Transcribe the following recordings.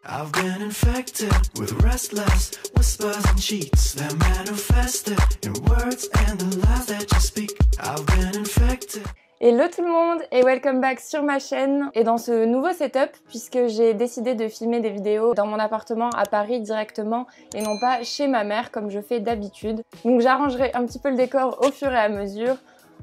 I've been infected with restless whispers and cheats that manifested in words and the lies that you speak. I've been infected. Hello tout le monde et welcome back sur ma chaîne et dans ce nouveau setup puisque j'ai décidé de filmer des vidéos dans mon appartement à Paris directement et non pas chez ma mère comme je fais d'habitude. Donc j'arrangerai un petit peu le décor au fur et à mesure.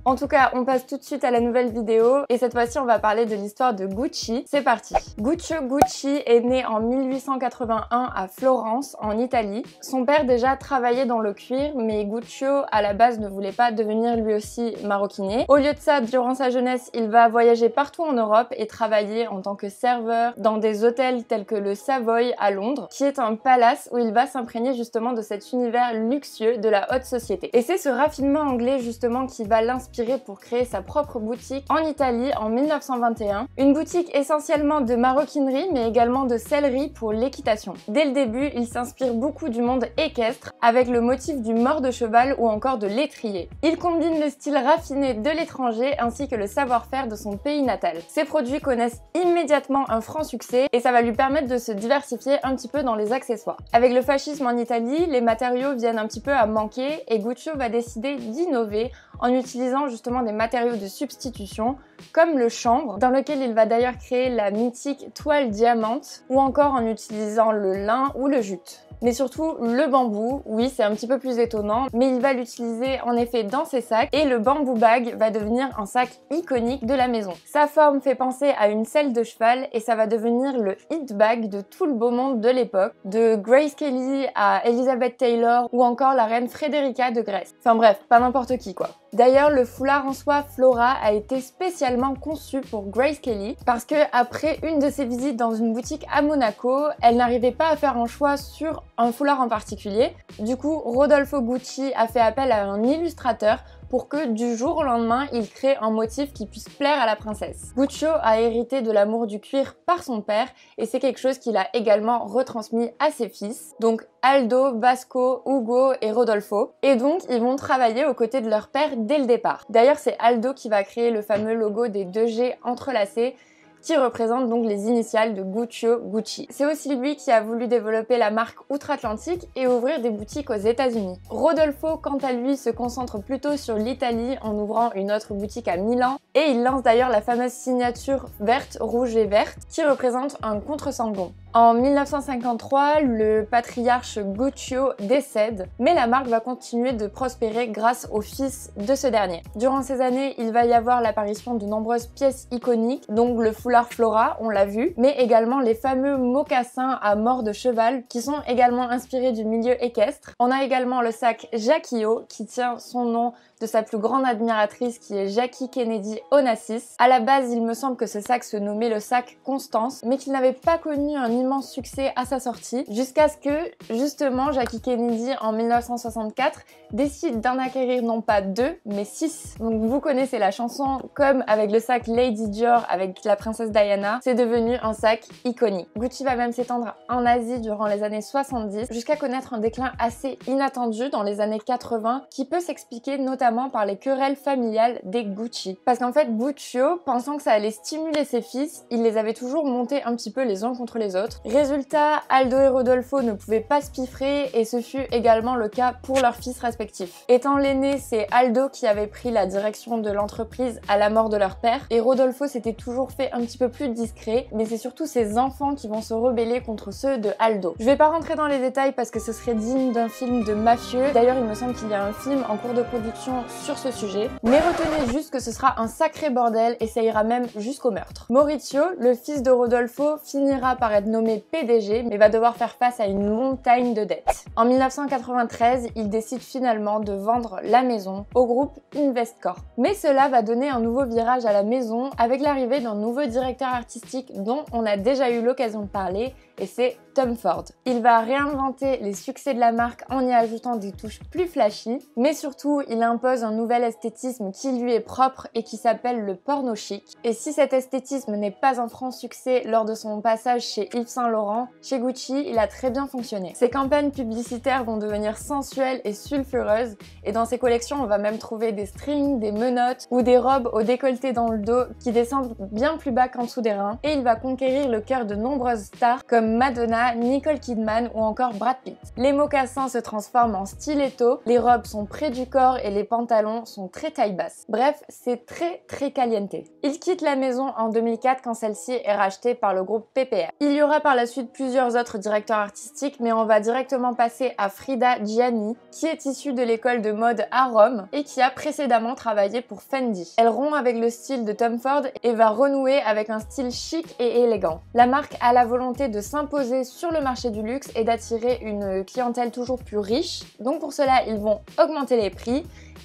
En tout cas, on passe tout de suite à la nouvelle vidéo et cette fois-ci on va parler de l'histoire de Gucci. C'est parti. Guccio Gucci est né en 1881 à Florence, en Italie. Son père déjà travaillait dans le cuir, mais Guccio à la base ne voulait pas devenir lui aussi maroquinier. Au lieu de ça, durant sa jeunesse, il va voyager partout en Europe et travailler en tant que serveur dans des hôtels tels que le Savoy à Londres, qui est un palace où il va s'imprégner justement de cet univers luxueux de la haute société. Et c'est ce raffinement anglais justement qui va l'inspirer pour créer sa propre boutique en Italie en 1921. Une boutique essentiellement de maroquinerie mais également de sellerie pour l'équitation. Dès le début, il s'inspire beaucoup du monde équestre avec le motif du mors de cheval ou encore de l'étrier. Il combine le style raffiné de l'étranger ainsi que le savoir-faire de son pays natal. Ses produits connaissent immédiatement un franc succès et ça va lui permettre de se diversifier un petit peu dans les accessoires. Avec le fascisme en Italie, les matériaux viennent un petit peu à manquer et Guccio va décider d'innover en utilisant justement des matériaux de substitution comme le chanvre, dans lequel il va d'ailleurs créer la mythique toile diamante, ou encore en utilisant le lin ou le jute. Mais surtout le bambou, oui c'est un petit peu plus étonnant, mais il va l'utiliser en effet dans ses sacs et le bamboo bag va devenir un sac iconique de la maison. Sa forme fait penser à une selle de cheval et ça va devenir le hit bag de tout le beau monde de l'époque, de Grace Kelly à Elizabeth Taylor ou encore la reine Frederica de Grèce. Enfin bref, pas n'importe qui quoi. D'ailleurs, le foulard en soie Flora a été spécialement conçu pour Grace Kelly parce que après une de ses visites dans une boutique à Monaco, elle n'arrivait pas à faire un choix sur un foulard en particulier. Du coup, Rodolfo Gucci a fait appel à un illustrateur pour que du jour au lendemain, il crée un motif qui puisse plaire à la princesse. Guccio a hérité de l'amour du cuir par son père et c'est quelque chose qu'il a également retransmis à ses fils, donc Aldo, Vasco, Ugo et Rodolfo. Et donc, ils vont travailler aux côtés de leur père dès le départ. D'ailleurs, c'est Aldo qui va créer le fameux logo des 2 G entrelacés qui représente donc les initiales de Guccio Gucci. C'est aussi lui qui a voulu développer la marque outre-Atlantique et ouvrir des boutiques aux États-Unis. Rodolfo, quant à lui, se concentre plutôt sur l'Italie en ouvrant une autre boutique à Milan et il lance d'ailleurs la fameuse signature verte, rouge et verte qui représente un contre-sanglon. En 1953, le patriarche Guccio décède, mais la marque va continuer de prospérer grâce au fils de ce dernier. Durant ces années, il va y avoir l'apparition de nombreuses pièces iconiques, donc le foulard Flora, on l'a vu, mais également les fameux mocassins à mort de cheval, qui sont également inspirés du milieu équestre. On a également le sac Jacquio, qui tient son nom de sa plus grande admiratrice qui est Jackie Kennedy Onassis. À la base, il me semble que ce sac se nommait le sac Constance, mais qu'il n'avait pas connu un immense succès à sa sortie, jusqu'à ce que, justement, Jackie Kennedy, en 1964, décide d'en acquérir non pas 2, mais 6. Donc vous connaissez la chanson, comme avec le sac Lady Dior avec la princesse Diana, c'est devenu un sac iconique. Gucci va même s'étendre en Asie durant les années 70, jusqu'à connaître un déclin assez inattendu dans les années 80, qui peut s'expliquer notamment par les querelles familiales des Gucci. Parce qu'en fait, Guccio, pensant que ça allait stimuler ses fils, il les avait toujours montés un petit peu les uns contre les autres. Résultat, Aldo et Rodolfo ne pouvaient pas se piffrer et ce fut également le cas pour leurs fils respectifs. Étant l'aîné, c'est Aldo qui avait pris la direction de l'entreprise à la mort de leur père et Rodolfo s'était toujours fait un petit peu plus discret, mais c'est surtout ses enfants qui vont se rebeller contre ceux de Aldo. Je vais pas rentrer dans les détails parce que ce serait digne d'un film de mafieux. D'ailleurs, il me semble qu'il y a un film en cours de production sur ce sujet, mais retenez juste que ce sera un sacré bordel et ça ira même jusqu'au meurtre. Maurizio, le fils de Rodolfo, finira par être nommé PDG, mais va devoir faire face à une montagne de dettes. En 1993, il décide finalement de vendre la maison au groupe Investcorp. Mais cela va donner un nouveau virage à la maison avec l'arrivée d'un nouveau directeur artistique dont on a déjà eu l'occasion de parler, et c'est Tom Ford. Il va réinventer les succès de la marque en y ajoutant des touches plus flashy, mais surtout il impose un nouvel esthétisme qui lui est propre et qui s'appelle le porno chic. Et si cet esthétisme n'est pas un franc succès lors de son passage chez Yves Saint Laurent, chez Gucci, il a très bien fonctionné. Ses campagnes publicitaires vont devenir sensuelles et sulfureuses chaleureuses et dans ses collections on va même trouver des strings, des menottes ou des robes au décolleté dans le dos qui descendent bien plus bas qu'en dessous des reins, et il va conquérir le cœur de nombreuses stars comme Madonna, Nicole Kidman ou encore Brad Pitt. Les mocassins se transforment en stiletto, les robes sont près du corps et les pantalons sont très taille basse. Bref, c'est très caliente. Il quitte la maison en 2004 quand celle-ci est rachetée par le groupe PPR. Il y aura par la suite plusieurs autres directeurs artistiques, mais on va directement passer à Frida Gianni, qui est issue de l'école de mode à Rome et qui a précédemment travaillé pour Fendi. Elle rompt avec le style de Tom Ford et va renouer avec un style chic et élégant. La marque a la volonté de s'imposer sur le marché du luxe et d'attirer une clientèle toujours plus riche, donc pour cela ils vont augmenter les prix.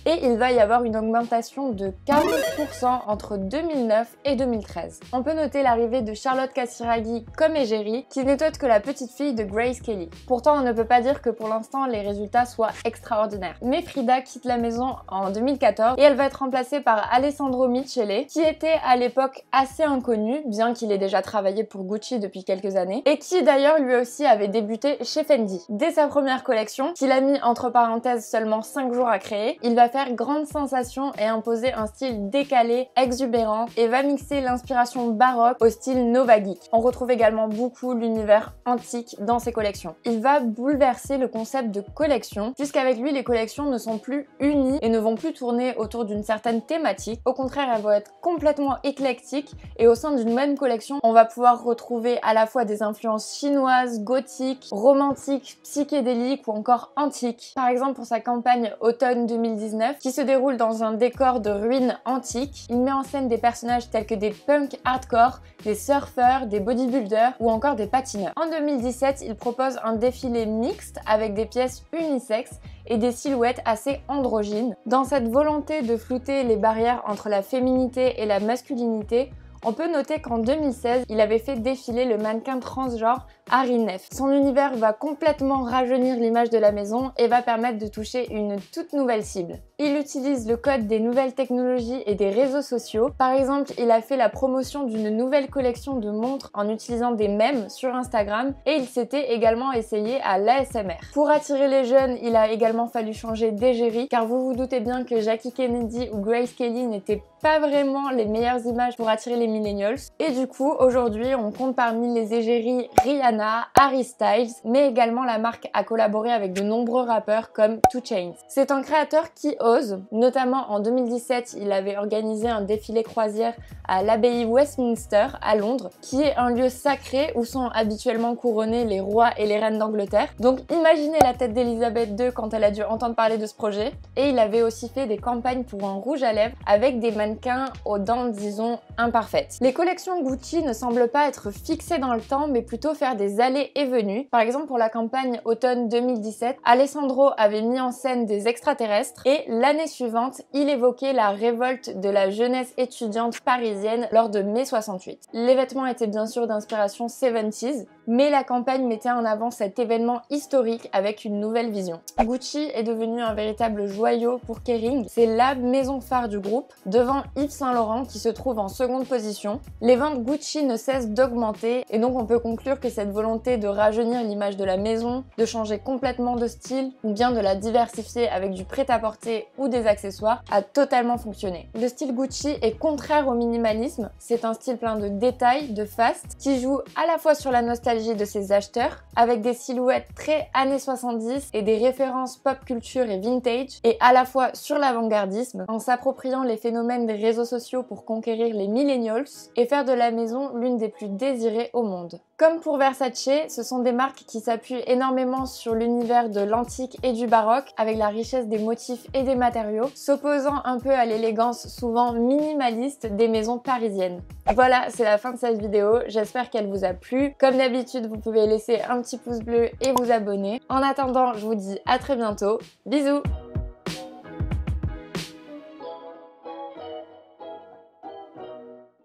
Et il va y avoir une augmentation de 40% entre 2009 et 2013. On peut noter l'arrivée de Charlotte Casiraghi comme égérie, qui n'est autre que la petite fille de Grace Kelly. Pourtant, on ne peut pas dire que pour l'instant les résultats soient extraordinaires. Mais Frida quitte la maison en 2014 et elle va être remplacée par Alessandro Michele, qui était à l'époque assez inconnu, bien qu'il ait déjà travaillé pour Gucci depuis quelques années, et qui d'ailleurs lui aussi avait débuté chez Fendi. Dès sa première collection, qu'il a mis entre parenthèses seulement 5 jours à créer, il va faire grande sensation et imposer un style décalé, exubérant, et va mixer l'inspiration baroque au style Nova Geek. On retrouve également beaucoup l'univers antique dans ses collections. Il va bouleverser le concept de collection, puisqu'avec lui les collections ne sont plus unies et ne vont plus tourner autour d'une certaine thématique. Au contraire, elles vont être complètement éclectiques et au sein d'une même collection, on va pouvoir retrouver à la fois des influences chinoises, gothiques, romantiques, psychédéliques ou encore antiques. Par exemple, pour sa campagne automne 2019, qui se déroule dans un décor de ruines antiques, il met en scène des personnages tels que des punks hardcore, des surfeurs, des bodybuilders ou encore des patineurs. En 2017, il propose un défilé mixte avec des pièces unisexes et des silhouettes assez androgynes. Dans cette volonté de flouter les barrières entre la féminité et la masculinité, on peut noter qu'en 2016, il avait fait défiler le mannequin transgenre Hari Nef. Son univers va complètement rajeunir l'image de la maison et va permettre de toucher une toute nouvelle cible. Il utilise le code des nouvelles technologies et des réseaux sociaux. Par exemple, il a fait la promotion d'une nouvelle collection de montres en utilisant des mèmes sur Instagram et il s'était également essayé à l'ASMR. Pour attirer les jeunes, il a également fallu changer d'égérie car vous vous doutez bien que Jackie Kennedy ou Grace Kelly n'étaient pas vraiment les meilleures images pour attirer les millennials. Et du coup, aujourd'hui, on compte parmi les égéries Rihanna, Harry Styles, mais également la marque a collaboré avec de nombreux rappeurs comme 2 Chainz. C'est un créateur qui ose, notamment en 2017, il avait organisé un défilé croisière à l'abbaye Westminster à Londres, qui est un lieu sacré où sont habituellement couronnés les rois et les reines d'Angleterre. Donc imaginez la tête d'Elisabeth II quand elle a dû entendre parler de ce projet. Et il avait aussi fait des campagnes pour un rouge à lèvres avec des mannequins aux dents, disons, imparfaites. Les collections Gucci ne semblent pas être fixées dans le temps, mais plutôt faire des allées et venues. Par exemple, pour la campagne automne 2017, Alessandro avait mis en scène des extraterrestres et l'année suivante, il évoquait la révolte de la jeunesse étudiante parisienne lors de mai 68. Les vêtements étaient bien sûr d'inspiration 70s, mais la campagne mettait en avant cet événement historique avec une nouvelle vision. Gucci est devenu un véritable joyau pour Kering. C'est la maison phare du groupe, devant Yves Saint Laurent qui se trouve en seconde position. Les ventes Gucci ne cessent d'augmenter et donc on peut conclure que cette volonté de rajeunir l'image de la maison, de changer complètement de style ou bien de la diversifier avec du prêt-à-porter ou des accessoires a totalement fonctionné. Le style Gucci est contraire au minimalisme, c'est un style plein de détails, de fast, qui joue à la fois sur la nostalgie de ses acheteurs, avec des silhouettes très années 70 et des références pop culture et vintage, et à la fois sur l'avant-gardisme, en s'appropriant les phénomènes des réseaux sociaux pour conquérir les millennials et faire de la maison l'une des plus désirées au monde. Comme pour Versace, ce sont des marques qui s'appuient énormément sur l'univers de l'antique et du baroque, avec la richesse des motifs et des matériaux, s'opposant un peu à l'élégance souvent minimaliste des maisons parisiennes. Voilà, c'est la fin de cette vidéo, j'espère qu'elle vous a plu. Comme d'habitude, vous pouvez laisser un petit pouce bleu et vous abonner. En attendant, je vous dis à très bientôt, bisous!